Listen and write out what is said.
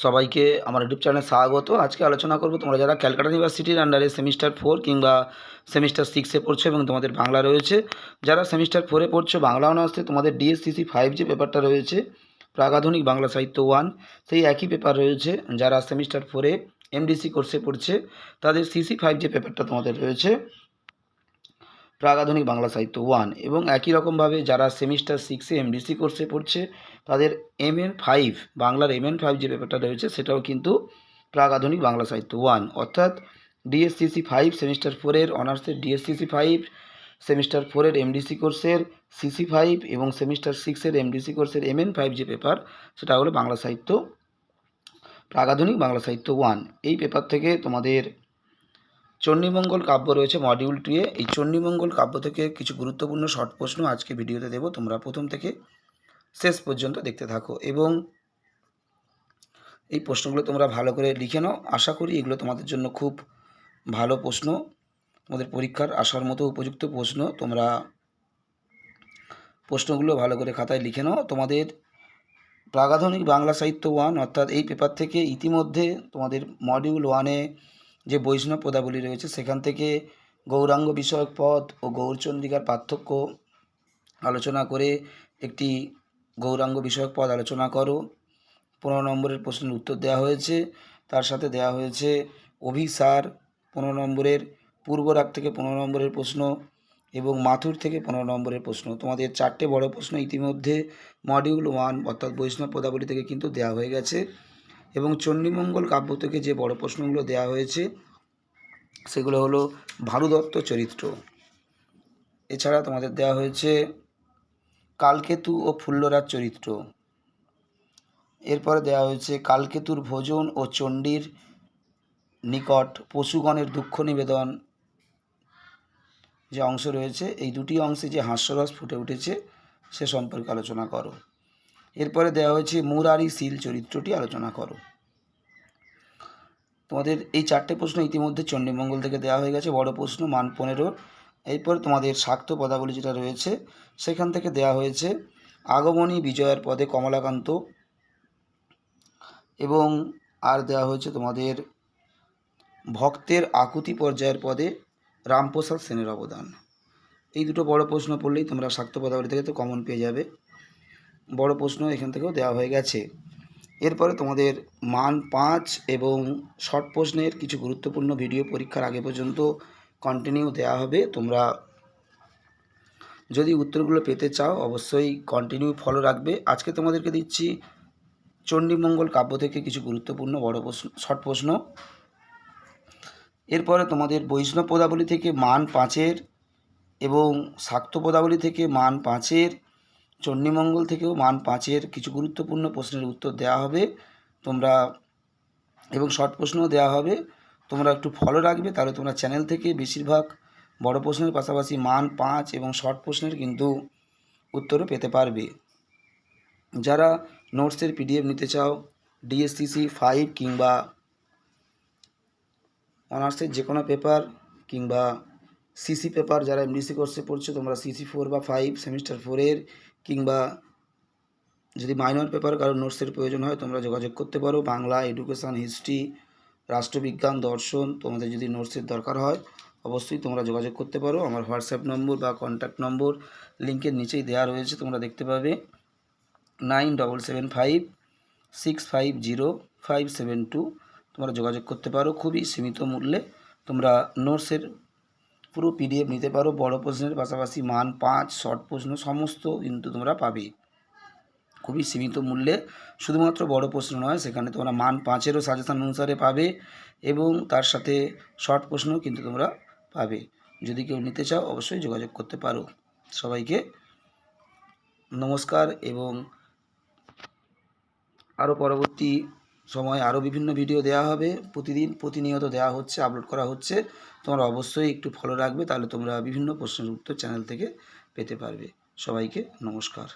সবাইকে আমার ইউটিউব চ্যানেলে স্বাগত। আজকে আলোচনা করব তোমরা যারা ক্যালকাটা ইউনিভার্সিটির আন্ডারে সেমিস্টার 4 কিংবা সেমিস্টার 6 এ পড়ছো এবং তোমাদের বাংলা রয়েছে। যারা সেমিস্টার 4 এ পড়ছো বাংলা অনার্সে তোমাদের ডিএসসিসি 5 যে পেপারটা রয়েছে প্রাক-আধুনিক বাংলা সাহিত্য 1 সেই একই পেপার রয়েছে। যারা সেমিস্টার 4 এ এমডিসি কোর্সে পড়ছে তাদের সিসি 5 যে পেপারটা তোমাদের রয়েছে প্রাক-আধুনিক বাংলা সাহিত্য 1 এবং একই রকমভাবে যারা সেমিস্টার 6 এ এমডিসি কোর্সে পড়ছে তাদের এমএন5 বাংলার এমএন5 যে পেপারটা রয়েছে সেটাও কিন্তু প্রাক-আধুনিক বাংলা সাহিত্য 1 অর্থাৎ ডিএসসিসি 5 সেমিস্টার 4 এর অনার্সের ডিএসসিসি 5 সেমিস্টার 4 এর এমডিসি কোর্সের সিসি 5 এবং সেমিস্টার 6 এর এমডিসি কোর্সের এমএন5 যে পেপার সেটা হলো বাংলা সাহিত্য প্রাক-আধুনিক বাংলা সাহিত্য 1। এই পেপার থেকে তোমাদের চণ্ডীমঙ্গল কাব্য রয়েছে মডিউল 2 এ। এই চণ্ডীমঙ্গল কাব্য থেকে কিছু গুরুত্বপূর্ণ শর্ট প্রশ্ন আজকে ভিডিওতে দেব, তোমরা প্রথম থেকে শেষ পর্যন্ত দেখতে থাকো এবং এই প্রশ্নগুলো তোমরা ভালো করে লিখে নাও। আশা করি এগুলো তোমাদের জন্য খুব ভালো প্রশ্ন, তোমাদের পরীক্ষার আসার মতো উপযুক্ত প্রশ্ন। তোমরা প্রশ্নগুলো ভালো করে খাতায় লিখে নাও। তোমাদের প্রাক-আধুনিক বাংলা সাহিত্য 1 অর্থাৎ এই পেপার থেকে ইতিমধ্যে তোমাদের মডিউল 1 এ যে বৈষ্ণব পদাবলী রয়েছে সেখান থেকে গৌরাঙ্গ বিষয়ক পদ ও গৌরচন্দ্রিকার পার্থক্য আলোচনা করে একটি গৌরাঙ্গ বিষয়ক পদ আলোচনা করো। 15 নম্বরের প্রশ্নের উত্তর দেওয়া হয়েছে। তার সাথে দেওয়া হয়েছে অভিসার 15 নম্বরের, পূর্বরাগ থেকে 15 নম্বরের প্রশ্ন এবং মাথুর থেকে 15 নম্বরের প্রশ্ন। তোমাদের 4টে বড় প্রশ্ন ইতিমধ্যে মডিউল 1 অর্থাৎ বৈষ্ণব পদাবলী থেকে কিন্তু দেওয়া হয়ে গেছে এবং চণ্ডীমঙ্গল কাব্য থেকে যে বড় প্রশ্নগুলো দেওয়া হয়েছে সেগুলো হলো ভানুদত্ত চরিত্র। এছাড়া তোমাদের দেওয়া হয়েছে কালকেতু ও ফুল্লরাজ চরিত্র। এরপরে দেওয়া হয়েছে কালকেতুর ভোজন ও চণ্ডীর নিকট পশুগণের দুঃখ নিবেদন যে অংশ রয়েছে, এই দুটি অংশে যে হাস্যরস ফুটে উঠেছে সে সম্পর্কে আলোচনা করো। এরপরে দেওয়া হয়েছে মুরারি শীল চরিত্রটি আলোচনা করো। তোমাদের এই 4টে প্রশ্ন ইতিমধ্যে চণ্ডীমঙ্গল থেকে দেওয়া হয়ে গেছে, বড় প্রশ্ন মান 15। এরপর তোমাদের শাক্ত পদাবলী যেটা রয়েছে সেখান থেকে দেওয়া হয়েছে আগমনী বিজয়ের পদে কমলাকান্ত এবং আর দেওয়া হয়েছে তোমাদের ভক্তের আকুতি পর্যায়ের পদে রামপ্রসাদ সেনের অবদান। এই দুটো বড় প্রশ্ন পড়লেই তোমরা শাক্ত পদাবলী থেকে তো কমন পেয়ে যাবে। বড় প্রশ্ন এখান থেকেও দেওয়া হয়ে গেছে। এরপরে তোমাদের মান 5 এবং শর্ট প্রশ্নের কিছু গুরুত্বপূর্ণ ভিডিও পরীক্ষার আগে পর্যন্ত কন্টিনিউ দেওয়া হবে। তোমরা যদি উত্তরগুলো পেতে চাও অবশ্যই কন্টিনিউ ফলো রাখবে। আজকে তোমাদেরকে দিচ্ছি চণ্ডীমঙ্গল কাব্য থেকে কিছু গুরুত্বপূর্ণ বড় প্রশ্ন, শর্ট প্রশ্ন। এরপরে তোমাদের বৈষ্ণব পদাবলী থেকে মান 5-এর এবং শাক্ত পদাবলী থেকে মান 5-এর, চণ্ডীমঙ্গল থেকেও মান 5-এর কিছু গুরুত্বপূর্ণ প্রশ্নের উত্তর দেওয়া হবে তোমরা এবং শর্ট প্রশ্নও দেওয়া হবে। তোমরা একটু ফলো রাখবে, তাহলে তোমরা চ্যানেল থেকে বেশিরভাগ বড় প্রশ্নের পাশাপাশি মান 5 এবং শর্ট প্রশ্নের কিন্তু উত্তরও পেতে পারবে। যারা নোটসের পিডিএফ নিতে চাও ডিএসসিসি 5 কিংবা অনার্সের যে কোনো পেপার কিংবা সিসি পেপার, যারা এমডিসি কোর্সে পড়ছো তোমরা সিসি 4 বা 5 সেমিস্টার 4-এর কিংবা যদি মাইনর পেপার কারো নোটসের প্রয়োজন হয় তোমরা যোগাযোগ করতে পারো। বাংলা, এডুকেশান, হিস্ট্রি, রাষ্ট্রবিজ্ঞান, দর্শন তোমাদের যদি নোটসের দরকার হয় অবশ্যই তোমরা যোগাযোগ করতে পারো। আমার হোয়াটসঅ্যাপ নম্বর বা কন্ট্যাক্ট নম্বর লিঙ্কের নিচেই দেওয়া রয়েছে, তোমরা দেখতে পাবে। 9775650572 তোমরা যোগাযোগ করতে পারো। খুবই সীমিত মূল্যে তোমরা নোটসের পুরো পিডিএফ নিতে পারো। বড় প্রশ্নের পাশাপাশি মান 5 শর্ট প্রশ্ন সমস্ত কিন্তু তোমরা পাবে খুবই সীমিত মূল্যে। শুধুমাত্র বড় প্রশ্ন নয়, সেখানে তোমরা মান 5-এরও সাজেশান অনুসারে পাবে এবং তার সাথে শর্ট প্রশ্নও কিন্তু তোমরা পাবে। যদি কেউ নিতে চাও অবশ্যই যোগাযোগ করতে পারো। সবাইকে নমস্কার এবং আরও পরবর্তী সময় আরও বিভিন্ন ভিডিও দেওয়া হবে, প্রতিনিয়ত দেওয়া হচ্ছে, আপলোড করা হচ্ছে। তোমরা অবশ্যই একটু ফলো রাখবে, তাহলে তোমরা বিভিন্ন প্রশ্নের উত্তর চ্যানেল থেকে পেতে পারবে। সবাইকে নমস্কার।